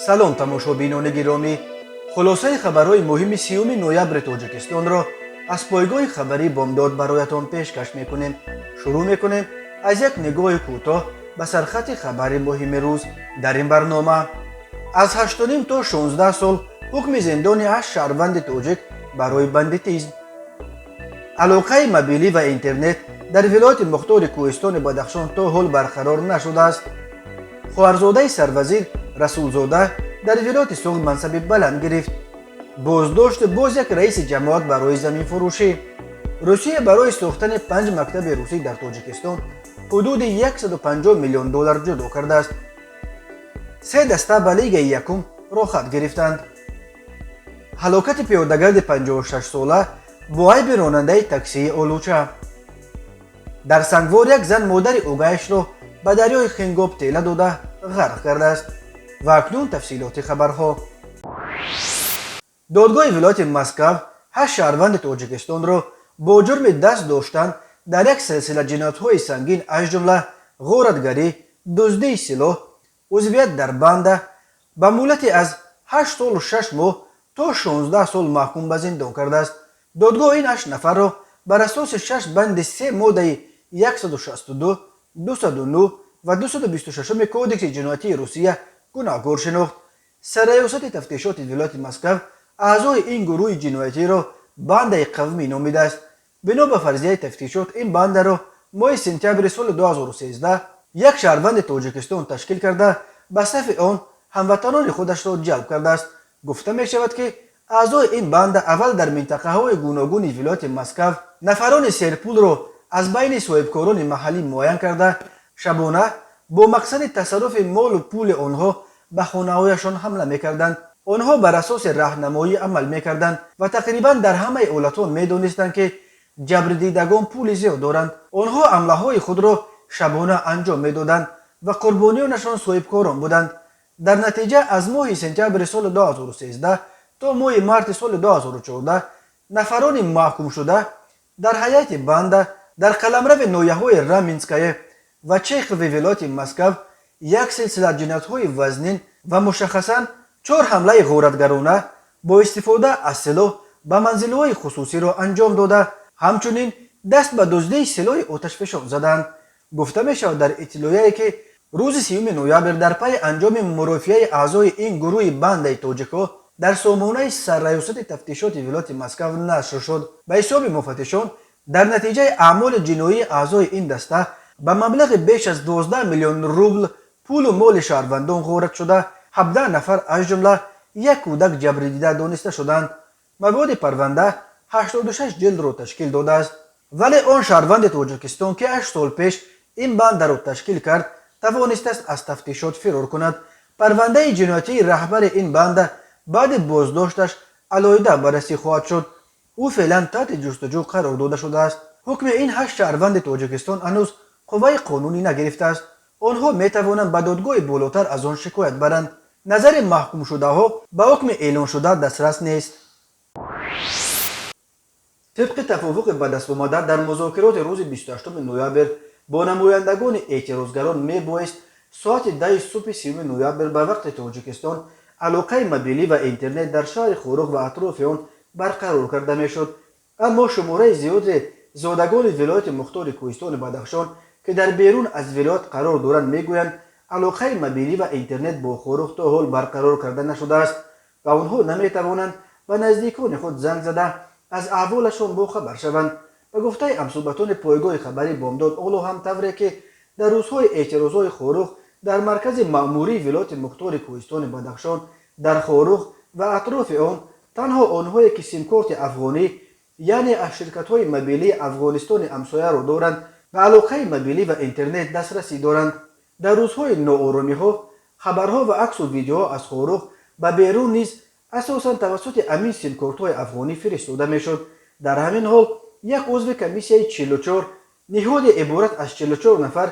سلام تماشابینان گرامی، خلاصه خبرهای مهم 30 نوامبر تاجیکستان را از پایگاه خبری بامداد برایتان پیشکش میکنیم. شروع میکنیم از یک نگاه کوتاه به سرخط خبر مهم روز. در این برنامه از 8.5 تا 16 سال حکم زندان 8 شهروند تاجیک برای بندیتیسم. علاقه موبیلی و اینترنت در ولایت مختار کوهستان بدخشان تا حال برقرار نشده است. خواهرزاده سروزیر رسولزاده در ولایت سوغد منصب بلند گرفت. بازداشت باز یک رئیس جماعت برای زمین فروشی. روسیه برای ساختن 5 مکتب روسی در تاجیکستان حدود 150 میلیون دلار جدا کرده است. 3 دسته به لیگ یکم را خط گرفتند. هلاکت پیادهگرد 56 ساله با عیب راننده تاکسی آلوچه. در سنگوار یک زن مادر اوگایش را به دریای خنگاب تیله داده غرق کرده است. و اکنون تفصیلات خبرها. دادگاه ولایت مسکو 8 شهروند تاجیکستان را با جرم دست داشتن در یک سلسله جنایت‌های سنگین از جمله غارتگری، دزدی سلاح، عضویت در بند به مهلت از 8 سال و 6 ماه تا 16 سال محکوم به زندان کرده است. دادگاه این 8 نفر را بر اساس 6 بند 3 ماده 162، 209 و 226 کودکس جنایتی روسیه گناهکار شناخت. سرریاست تفتیشات ولایت مسکو اعضای این گروه جنایتی را بند قومی نامیده است. بنا به فرضیه تفتیشات این بند را ماه سپتامبر سال 2013 یک شهروند تاجیکستان تشکیل کرده به صف آن هموطنان خودش را جلب کرده است. گفته می شود که اعضای این بند اول در منطقه های گوناگون ولایت مسکو نفران سرپول را از بین صاحبکاران محلی معین کرده شبانه با مقصد تصرف مال و پول آنها به خانه‌هایشان حمله می‌کردند. آنها بر اساس راهنمایی عمل می‌کردند و تقریبا در همه ایالت‌ها می‌دانستند که جبر دیدگان پول زیاد دارند. آنها حمله‌های خود را شبانه انجام می‌دادند و قربانیانشان صاحبکاران بودند. در نتیجه از ماه سپتامبر سال 2013 تا ماه مارس سال 2014 نفران محکوم شده در هیئت بند در قلمرو نایه‌های رامینسکای و چیخ ولایت مسکو یک سلسله جنایت‌های وزنین و مشخصاً 4 حمله غارتگرانه با استفاده از سلاح به منزل‌های خصوصی را انجام داده، همچنین دست به دزدی سلاح آتشفشان زدند. گفته می‌شود در اطلاعیه‌ای که روز 30 نوامبر در پی انجام مرافعه اعضای این گروه بند تاجیک‌ها در سامانه سرریاست تفتیشات ولایت مسکو نشر شد. به حساب مفتشان در نتیجه اعمال جنایی اعضای این دسته به مبلغ بیش از 12 میلیون روبل پول و مال شهروندان غارت شده. 17 نفر از جمله یک کودک جبر دیده دانسته شدند. مواد پرونده 86 جلد را تشکیل داده است. ولی آن شهروند تاجیکستان که 8 سال پیش این بند را تشکیل کرد توانسته است از تفتیشات فرار کند. پرونده جنایتی رهبر این بند بعد بازداشتش علیحده بررسی خواهد شد. او فعلا تحت جستجو قرار داده شده است. حکم این 8 شهروند تاجیکستان هنوز قوه قانونی نگرفته است. آنها می توانند به دادگاه بالاتر از آن شکایت برند. نظر محکوم شده ها به حکم اعلان شده دسترس نیست. طبق توافق به دست آمده در مذاکرات روز 28 نوامبر با نمایندگان اعتراضگران می بایست ساعت 10 صبح 30 نوامبر به وقت تاجیکستان علاقه موبیلی و اینترنت در شهر خوروغ و اطراف آن برقرار کرده می شد. اما شماره زیاد زادگان ولایت مختار کوهستان بدخشان که در بیرون از ولایت قرار دارند میگویند علاقه موبیلی و اینترنت با خوروغ تا حال برقرار کرده نشده است و آنها نمیتوانند به نزدیکان خود زنگ زده از احوالشان باخبر شوند. به گفته همصحبتان پایگاه خبری بامداد اولو هم طوری که در روزهای اعتراضهای خوروغ در مرکز مأموری ولایت مختار کوهستان بدخشان در خوروغ و اطراف آن تنها آنهایی که سیم کارت افغانی یعنی از شرکت‌های موبیلی افغانستان همسایه را دارند به علاقه موبیلی و اینترنت دسترسی دارند. در روزهای ناآرامی‌ها خبرها و عکس و ویدیوها از خوروغ به بیرون نیز اساساً توسط همین سیم کارت‌های افغانی فرستاده میشد. در همین حال یک عضو کمیسیای 44 نهاد عبارت از 44 نفر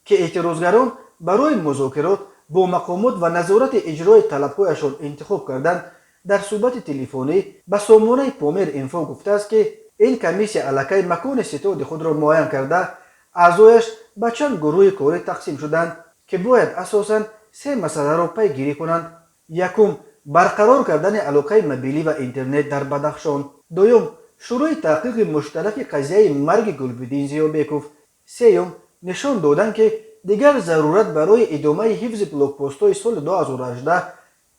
که اعتراضگران برای مذاکرات با مقامات و نظارت اجرای طلب‌هایشان انتخاب کردند در صحبت تلفنی به سامانه پامیر اینفو گفته است که این کمیسیه علاقه مکان ستاد خود را معین کرده اعضایش به چند گروه کاری تقسیم شدند که باید اساساً 3 مسئله را پیگیری کنند. یکم برقرار کردن علاقه مبیلی و اینترنت در بدخشان. دوم شروع تحقیق مشترک قضیه مرگ گلبدین زیابکوف. سوم نشان دادن که دیگر ضرورت برای ادامه حفظ بلاک پست‌های سال 2018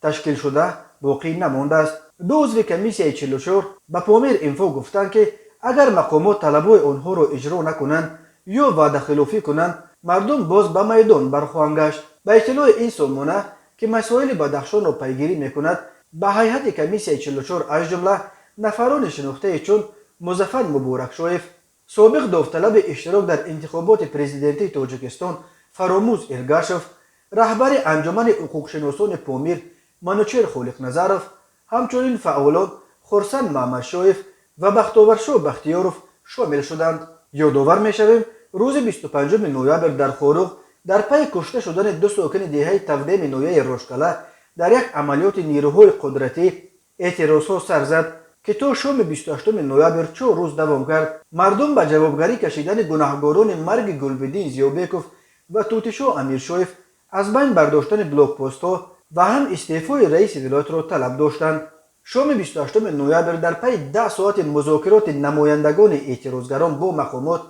تشکیل شده باقی نمانده است. دو عضو کمیسیای 44 به پامیر اینفو گفتند که اگر مقامات طلبهای آنها را اجرا نکنند یا وعده خلافی کنند، مردم باز به میدان برخواهند گشت. به اطلاع این سامانه که مسائل بدخشان را پیگیری میکند، به هیئت کمیسیای 44 از جمله نفران شناخته چون مظفر مبارک شایف، سابق داوطلب اشتراک در انتخابات پرزیدنتی تاجیکستان فراموز ارگاشف، رهبر انجمن حقوق شناسان پامیر منوچهر خالق نظرов، همچنین فعالان خرسند محمد شایف و بختاورشاه بختیاروف شامل شدند. یادآور میشویم روز 25 نوامبر در خاروق در پی کشته شدن دو ساکن دهه 17 نویه روشکله در یک عملیات نیروهای قدرتی اعتراضها سر زد که تا شام 28 نوامبر 4 روز دوام کرد. مردم به جوابگری کشیدن گناهکاران مرگ گلبدین زیابکوف و توتیشو امیرشایف از بین برداشتن بلاک پست ها و هم استعفای رئیس ولایت را طلب داشتند. شام 28 نوامبر در پی 10 ساعت مذاکرات نمایندگان اعتراضگران با مقامات،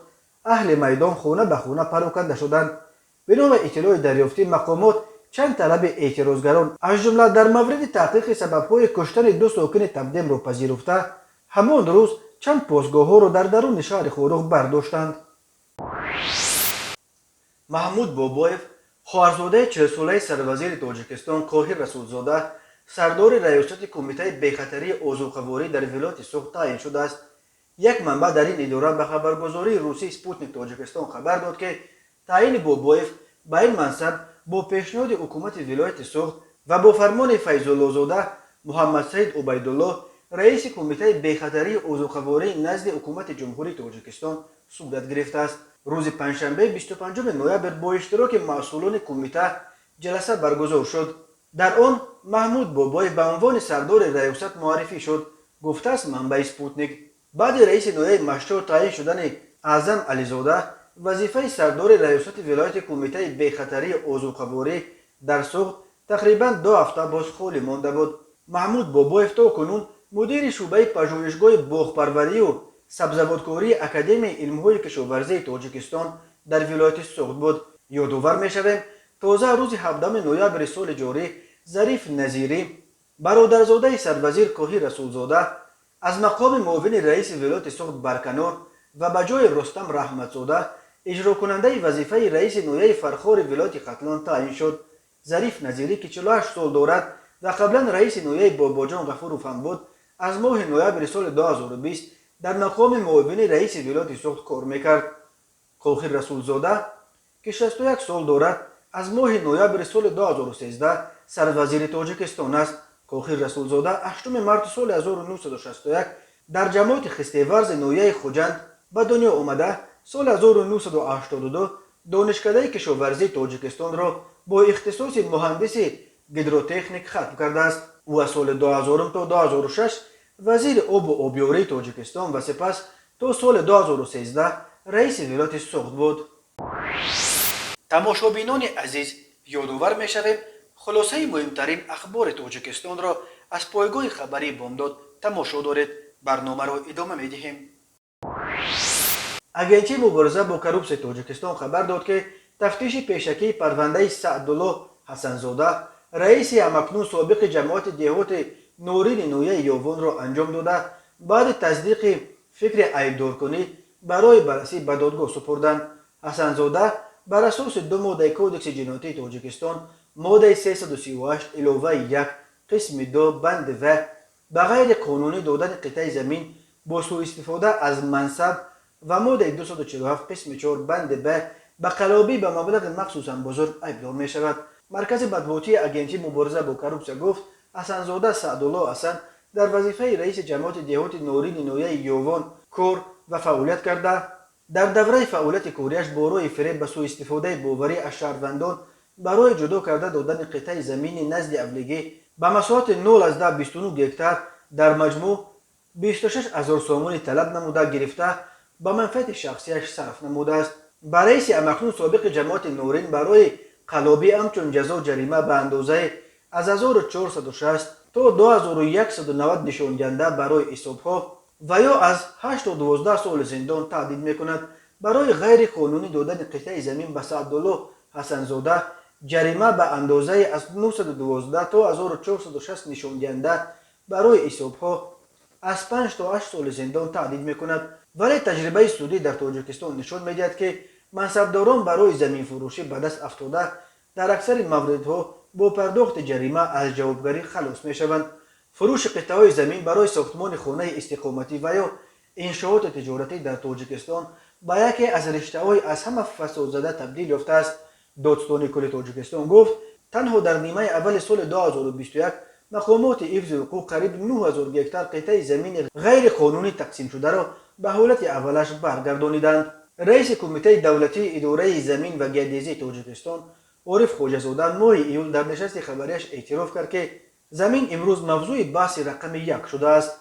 اهل میدان خانه به خانه پراکنده شدند. بنا به اطلاع دریافتی مقامات چند طلب اعتراضگران از جمله در مورد تحقیق سببهای کشتن دو ساکن تبدیم را پذیرفته، همان روز چند پاسگاه ها را در درون شهر خاروق برداشتند. محمود بابایف، خواهرزاده 40 ساله سروزیر تاجیکستان کوهر رسولزاده، سردار ریاست کمیته بی‌خطری آذوقه‌واری در ولایت سوخت تعیین شده است. یک منبع در این اداره به خبرگزاری روسی سپوتنیک تاجیکستان خبر داد که تعیین بابایف به این منصب با پیشنهاد حکومت ولایت سوخت و با فرمان فیض‌الله زاده محمد سعید عبیدالله رئیس کمیته بی‌خطری آذوقه‌واری نزد حکومت جمهوری تاجیکستان صورت گرفته است. روز پنجشنبه 25 نوامبر با اشتراک مسئولان کمیته جلسه برگزار شد. در آن محمود بابایف به عنوان سردار ریاست معرفی شد. گفته است منبع سپوتنیک. بعد رئیس نایب مشروع تعیین شدن اعظم علیزاده، وظیفه سردار ریاست ولایت کمیته بی‌خطری آذوقه‌واری در سوخت تقریبا 2 هفته باز خالی مانده بود. محمود بابایف تا کنون مدیر شعبه پژوهشگاه باغپروری و سبزوادکاری اکادمی علم‌های کشاورزی تاجیکستان در ولایت سوخت بود. یادآور می‌شویم تازه روز 17 نوامبر سال جاری ظریف نظیری، برادرزاده سروزیر کوهی رسولزاده، از مقام معاون رئیس ولایت سوخت برکنار و به جای رستم رحمتزاده اجرا کننده وظیفه رئیس نایب فرخار ولایت ختلان تعیین شد. ظریف نظیری که 48 سال دارد و قبلا رئیس نایب باباجان غفورов هم بود، از ماه نوامبر سال 2020 در مقام معاون رئیس ولایت سوخت کار میکرد. کوهی رسولزاده که 61 سال دارد از ماه نوامبر سال 2013 سروزیر تاجیکستان است. کوهی رسولزاده 8 مارس سال 1961 در جماعت خستیورز نویه خوجند به دنیا آمده. سال 1982 دانشکده کشاورزی تاجیکستان را با اختصاص مهندس گیدروتکنیک ختم کرده است. او از سال 2000 تا 2006 وزیر آب و آبیاری تاجیکستان و سپس تا سال 2013 رئیس ولایت سوخت بود. تماشابینان عزیز، یادآور می‌شویم خلاصه مهمترین اخبار تاجیکستان را از پایگاه خبری بامداد تماشا دارید. برنامه را ادامه می‌دهیم. اگنسی مبارزه با کروپسی تاجیکستان خبر داد که تفتیش پیشکی پرونده سعدالله حسنزاده، رئیس همکنون سابق جماعت دهات نورین نویه یاوان را انجام داده بعد تصدیق فکر عیبدارکنی برای بررسی به دادگاه سپردند. حسنزاده بر اساس 2 ماده کودکس جنایتی تاجیکستان ماده 338 علاوه 1 قسم 2 بند و به غیر قانونی دادن قطعه زمین با سوء استفاده از منصب و ماده 247 قسم 4 بند به قلابی به مبلغ مخصوصا بزرگ عیبدار می شود. مرکز مطبوعاتی اگنسی مبارزه با کروپسی گفت حسنزاده سعدالله حسن در وظیفه رئیس جماعت دهات نورین نویه یاوان کار و فعالیت کرده. در دوره فعالیت کاریش با روی فریب به سوء استفاده باوری از شهروندان برای جدا کرده دادن قطعه زمین نزد ابلیگی به مساحت 0.29 هکتار در مجموع 26,000 سومانی طلب نموده گرفته به منفعت شخصیش صرف نموده است. برای همکنون سابق جماعت نورین برای قلابی همچون جزا جریمه به اندازه از 1460 تا 2190 نشانگنده برای حسابها و یا از 8 تا 12 سال زندان تهدید میکند. برای غیر قانونی دادن قطعه زمین به سعدالله حسنزاده جریمه به اندازه از 912 تا 1460 نشانگنده برای حسابها از 5 تا 8 سال زندان تهدید میکند. ولی تجربه سودی در تاجیکستان نشان میدهد که منصبداران برای زمین فروشی به دست افتاده در اکثر موردها با پرداخت جریمه از جوابگری خلاص میشوند. فروش قطعه‌های زمین برای ساختمان خانه استقامتی و یا انشاءات تجارتی در تاجیکستان به یکی از رشته‌های از همه فساد زده تبدیل یافته است. دادستان کل تاجیکستان گفت تنها در نیمه اول سال 2021 مقامات حفظ حقوق قریب 9000 گکتار قطعه زمین غیر قانونی تقسیم شده را به حالت اولش برگردانیدند. رئیس کمیته دولتی اداره زمین و گردیزی تاجیکستان عارف خواجه‌زاده ماه ایول در نشست خبریش اعتراف کرد که زمین امروز موضوع بحث رقم 1 شده است.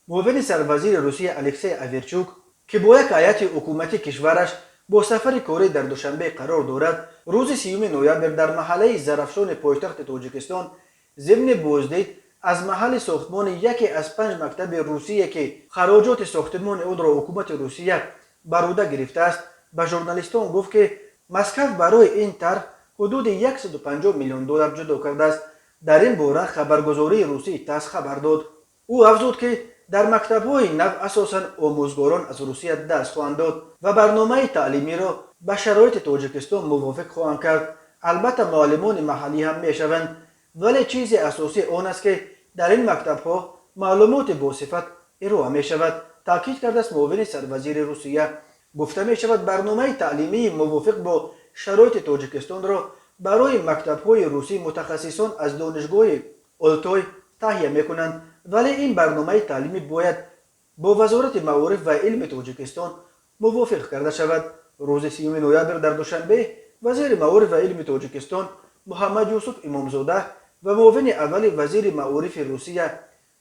معاون سروزیر روسیه الکسی اویرچوک که با یک هیئت حکومتی کشورش با سفر کاری در دوشنبه قرار دارد، روز 30 نوامبر در محله زرافشان پایتخت تاجیکستان ضمن بازدید از محل ساختمان یکی از 5 مکتب روسیه که خراجات ساختمان آن را حکومت روسیه بر عهده گرفته است به ژورنالیستان گفت که مسکو برای این طرح حدود 150 میلیون دلار جدا کرده است. در این باره خبرگزاری روسی تاس خبر داد. او افزود که در مکتب‌های نو اساساً آموزگاران از روسیه دست خواهند داد و برنامه تعلیمی را به شرایط تاجیکستان موافق خواهند کرد. البته معلمان محلی هم میشوند، ولی چیز اساسی آن است که در این مکتب‌ها معلومات با صفت ارائه میشود. تاکید کرده است معاون سروزیر روسیه. گفته میشود برنامه تعلیمی موافق با شرایط تاجیکستان را برای مکتب‌های روسی متخصصان از دانشگاه آلتای تهیه میکنند، ولی این برنامه تعلیمی باید با وزارت معارف و علم تاجیکستان موافق کرده شود. روز 30 نوامبر در دوشنبه وزیر معارف و علم تاجیکستان محمد یوسف امامزاده و معاون اول وزیر معارف روسیه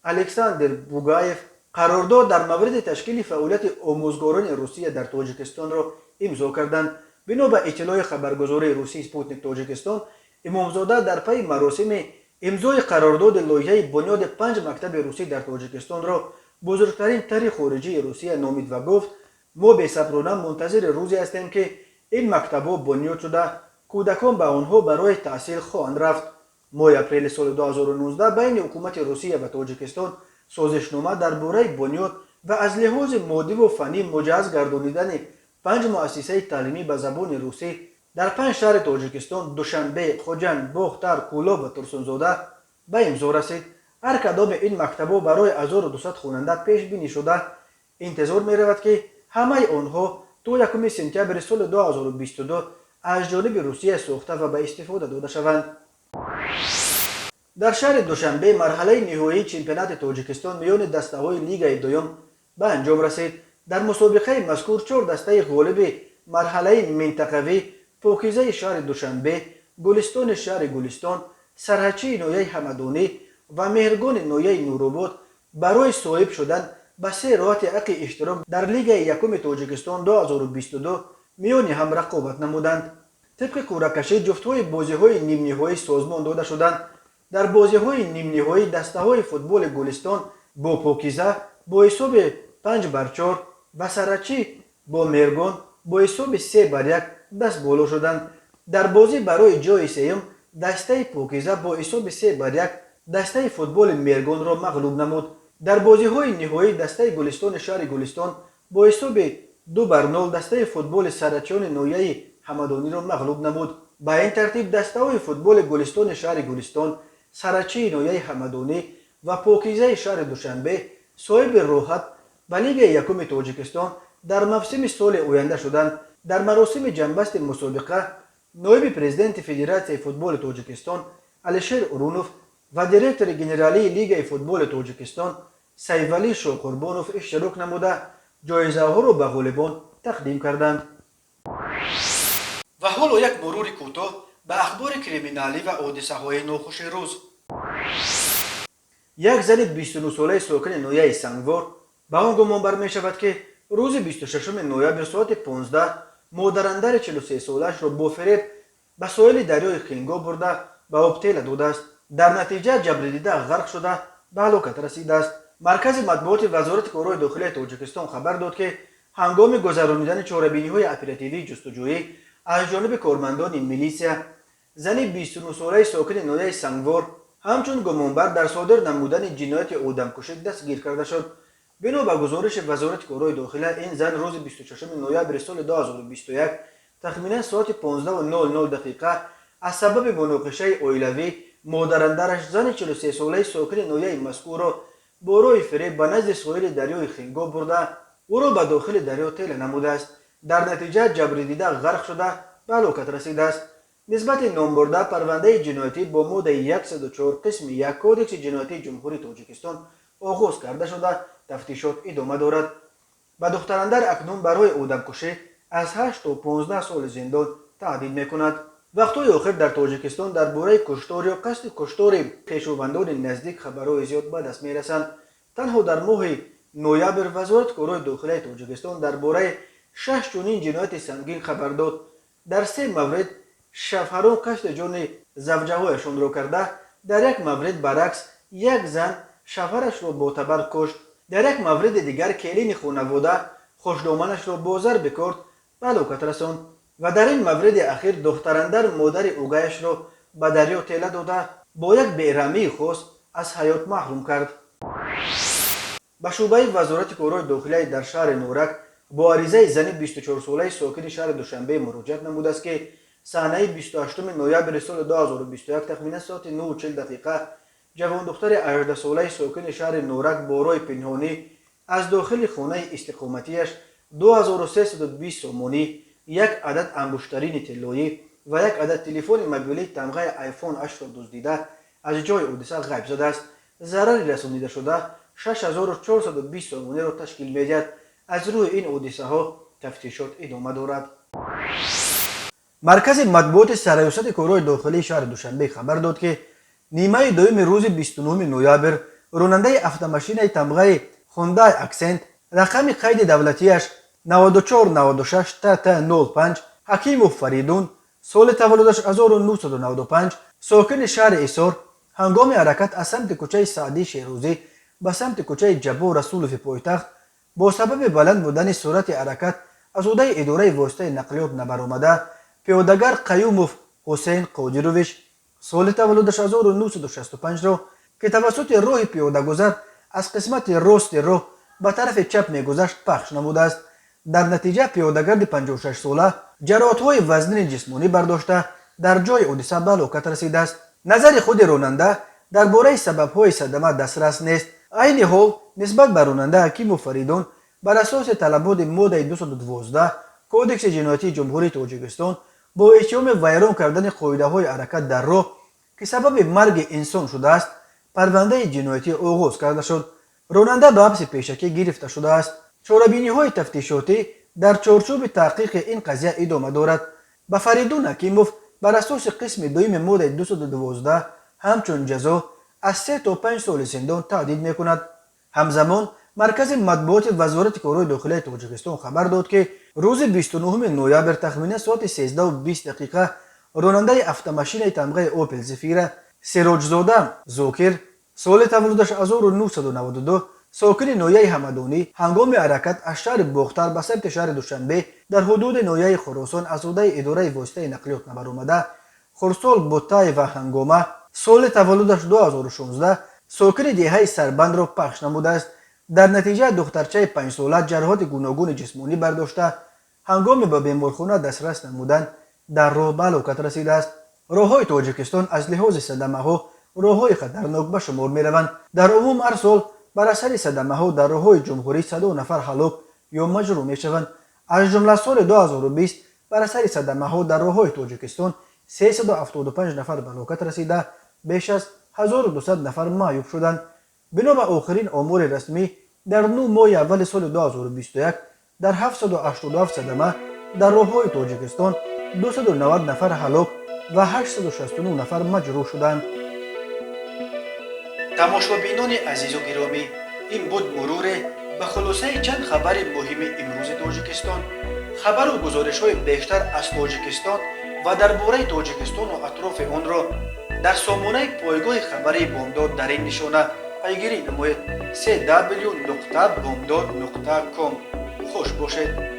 الکساندر بوگایف قرارداد در مورد تشکیل فعالیت آموزگاران روسیه در تاجیکستان را امضا کردند. بنا به اطلاع خبرگزاری روسی سپوتنیک تاجیکستان، امامزاده در پی مراسم امضای قرارداد لایحه بنیاد 5 مکتب روسی در تاجیکستان را بزرگترین طرح خارجی روسیه نامید و گفت ما بی‌صبرانه منتظر روزی هستیم که این مکتب‌ها بنیاد شده کودکان به آنها برای تحصیل خواهند رفت. ماه اپریل سال 2019 بین حکومت روسیه و تاجیکستان سازشنامه درباره بنیاد و از لحاظ مادی و فنی مجهز گردانیدن 5 مؤسسه تعلیمی به زبان روسی در 5 شهر تاجیکستان دوشنبه، خوجند، باختر، کولا و ترسونزاده به امضا رسید. هر کدام این مکتب‌ها برای 1200 خواننده پیش بینی شده. انتظار می‌رود که همه آنها تا 1 سپتامبر سال 2022 از جانب روسیه ساخته و به استفاده داده شوند. در شهر دوشنبه مرحله نهایی چمپیونات تاجیکستان میان دسته‌های لیگ دوم به انجام رسید. در مسابقه مذکور 4 دسته غالب مرحله منطقوی پاکیزه شهر دوشنبه، گلستان شهر گلستان، سرحچی نویه حمدانی و مهرگان نویه نورآباد برای صاحب شدن به 3 راه حق اشتراک در لیگ یکم تاجیکستان 2022 میان هم رقابت نمودند. طبق قرعه‌کشی جفت‌های بازی‌های نیم نهایی سازمان داده شدند. در بازی‌های نیم نهایی دسته‌های فوتبال گلستان با پاکیزه با حساب 5-4 و سرحچی با مهرگان با حساب 3-1 دست بالا شدند. در بازی برای جای سوم دسته پاکیزه با حساب 3-1 دسته فوتبال مهرگان را مغلوب نمود. در بازی‌های نهایی دسته گلستان شهر گلستان با حساب 2-0 دسته فوتبال سرحچیان نویه حمدانی را مغلوب نمود. به این ترتیب دسته‌های فوتبال گلستان شهر گلستان، سرحچی نویه حمدانی و پاکیزه شهر دوشنبه صاحب راحت به لیگ یکم تاجیکستان در موسم سال آینده شدند. در مراسم جنبست مسابقه نایب پرزیدنت فدراسیون فوتبال تاجیکستان الشیر اورونوف و دیرکتور گنرالی لیگ فوتبال تاجیکستان سیفعلی شاقربانوف اشتراک نموده جایزه ها را به غالبان تقدیم کردند. و حالا یک مرور کوتاه به اخبار کریمینالی و حادثه های ناخوش روز. یک زن 29 ساله ساکن نویه سنگوار به آن گمان برمی شود که روز 26 نوامبر ساعت 15 مادر اندر 43 سالش را با فریب به ساحل دریای خنگا برده به آب تیل داده است. در نتیجه جبر دیده غرق شده به هلاکت رسیده است. مرکز مطبوعات وزارت کارهای داخلی تاجیکستان خبر داد که هنگام گذرانیدن چاره‌بینی‌های اپراتیوی جستجویی از جانب کارمندان میلیسیا، زن 29 ساله ساکن ناحیه سنگوار همچون گمانبر در صادر نمودن جنایت آدمکشی دستگیر کرده شد. بنا به گزارش وزارت کارهای داخلی، این زن روز 26 نوامبر سال 2021 تخمینا ساعت 15:00 دقیقه از سبب مناقشه اویلوی مادراندرش زن 43 ساله ساکن ناحیه مذکور را با راه فریب به نزد ساحل دریای خنگا برده او را به داخل دریا تیل نموده است. در نتیجه جبر دیده غرق شده به هلاکت رسیده است. نسبت نام برده پرونده جنایتی با ماده 104 قسم 1 کودکس جنایتی جمهوری تاجیکستان آغاز کرده شده تفتیشات ادامه دارد. به دختراندر اکنون برای آدمکشی از 8 تا 15 سال زندان تهدید میکند. وقتهای آخر در تاجیکستان درباره کشتار یا قصد کشتار خویشاوندان نزدیک خبرهای زیاد به دست میرسند. تنها در ماه نوامبر وزارت کارهای داخلی تاجیکستان درباره 6 چنین جنایت سنگین خبر داد. در 3 مورد شفهران قصد جان زوجه‌هایشان را کرده، در یک مورد برعکس یک زن شوهرش را با تبر کشت. در یک مورد دیگر کلین خانواده خوشدامنش را با ضرب کرد به هلاکت رساند و در این مورد اخیر دختراندر مادر اوگایش را به دریا تیله داده با یک بی‌رحمی خاص از حیات محروم کرد. به شعبه وزارت کارهای داخلی در شهر نورک با عریضه زن 24 ساله ساکن شهر دوشنبه مراجعت نموده است که صحنه 28 نوامبر سال 2021 تخمینا ساعت 9:40 دقیقه جوان دختر 18 ساله ساکن شهر نورک با راه پنهانی از داخل خانه استقامتیش 2320 سومانی، یک عدد انگشترین طلایی و یک عدد تلفن موبیلی تمغه آیفون 8 را دزدیده از جای حادثه غیب شده است. ضرری رسانیده شده 6420 سومانی را تشکیل می‌دهد. از روی این حادثه ها تفتیشات ادامه دارد. مرکز مطبوعات سرایست کارهای داخلی شهر دوشنبه خبر داد که نیمه دوم روز 29 نوامبر راننده افت ماشین تمغه هوندای اکسنت رقم قید دولتیش 9496 ت05 حکیموف فریدون سال تولدش 1995 ساکن شهر ایسار هنگام حرکت از سمت کوچه سعدی شیروزی به سمت کوچه جبو رسولوف پایتخت با سبب بلند بودن سرعت حرکت از عهده اداره واسطه نقلیات نبرآمده پیادهگر قیوموف حسین قادرویچ سال تولدش 1965 را که توسط راه پیاده گذر از قسمت راست راه به طرف چپ میگذشت پخش نموده است. در نتیجه پیادهگرد 56 ساله جراحت‌های وزنی جسمانی برداشته در جای حادثه به هلاکت رسیده است. نظر خود راننده درباره سبب‌های صدمه دسترس نیست. عین حال نسبت به راننده حکیم فریدون بر اساس طلبات ماده 212 کودکس جنایتی جمهوری تاجیکستان با اتهام ویران کردن قاعده‌های حرکت در راه که سبب مرگ انسان شده است پرونده جنایتی آغاز کرده شد. راننده به حبس پیشکی گرفته شده است. چاره‌بینی‌های تفتیشاتی در چارچوب تحقیق این قضیه ادامه دارد. به فریدون حکیموف بر اساس قسم دوم ماده 212 همچون جزا از 3 تا 5 سال زندان تهدید می‌کند. همزمان مرکز مطبوعات وزارت کارهای داخلی تاجیکستان خبر داد که روز 29 نوامبر تخمینا ساعت 13:20 دقیقه راننده افت تمغه اوپل زفیره سراجزاده زوکر سال تولدش 1992 ساکن ناحیه حمدانی هنگام حرکت از شهر باختر به سمت شهر دوشنبه در حدود ناحیه خراسان از عهده اداره واسطه نقلیات نبرآمده خرسال بوتای و هنگامه سال تولدش 2016 ساکن دهه سربند را پخش نموده است. در نتیجه دخترچه 5 ساله جراحات گوناگون جسمانی برداشته هنگام به بیمارخانه دسترس نمودن در راه به هلاکت رسیده است. راههای تاجیکستان از لحاظ صدمه ها راههای خطرناک به شمار می روند. در عموم هر سال بر اثر صدمه ها در راههای جمهوری 100 نفر هلاک یا مجروح می شوند. از جمله سال 2020 بر اثر صدمه ها در راههای تاجیکستان 375 نفر به هلاکت رسیده بیش از 1200 نفر معیوب شدند. بنا به آخرین آمار رسمی در 9 ماه اول سال 2021 در 787 صدمه در راههای تاجیکستان 290 نفر هلاک و 869 نفر مجروح شدند. تماشابینان عزیز و گرامی، این بود مرور به خلاصه چند خبر مهم امروز تاجیکستان. خبر و گزارش های بیشتر از تاجیکستان و درباره تاجیکستان و اطراف آن را در سامانه پایگاه خبری بامداد در این نشانه پیگیری نمایید: www.bamdad.com. خوش باشید.